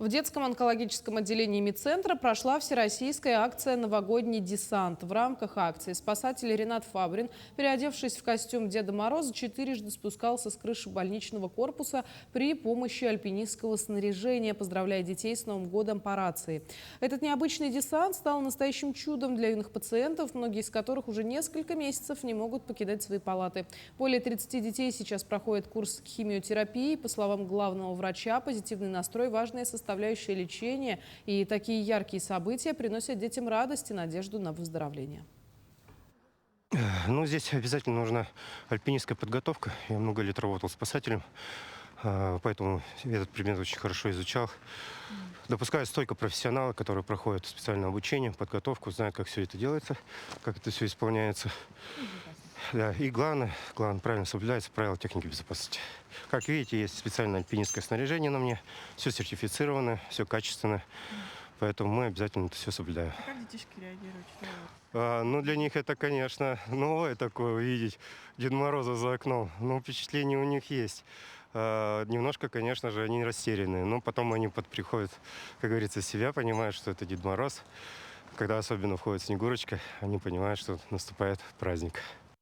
В детском онкологическом отделении медцентра прошла всероссийская акция «Новогодний десант». В рамках акции спасатель Ренат Фабрин, переодевшись в костюм Деда Мороза, четырежды спускался с крыши больничного корпуса при помощи альпинистского снаряжения, поздравляя детей с Новым годом по рации. Этот необычный десант стал настоящим чудом для юных пациентов, многие из которых уже несколько месяцев не могут покидать свои палаты. Более 30 детей сейчас проходят курс химиотерапии. По словам главного врача, позитивный настрой – важная составляющая лечения, и такие яркие события приносят детям радость и надежду на выздоровление. Ну, здесь обязательно нужна альпинистская подготовка. Я много лет работал спасателем, поэтому этот предмет очень хорошо изучал. Допускаются только профессионалы, которые проходят специальное обучение, подготовку, знают, как все это делается, как это все исполняется. Да, и главное, правильно соблюдается правила техники безопасности. Как видите, есть специальное альпинистское снаряжение на мне, все сертифицировано, все качественно, поэтому мы обязательно это все соблюдаем. А как детишки реагируют? Ну, для них это, конечно, новое такое увидеть Деда Мороза за окном. Но впечатление у них есть. Немножко, конечно же, они растерянные. Но потом они приходят, как говорится, в себя, понимают, что это Дед Мороз. Когда особенно входит Снегурочка, они понимают, что наступает праздник.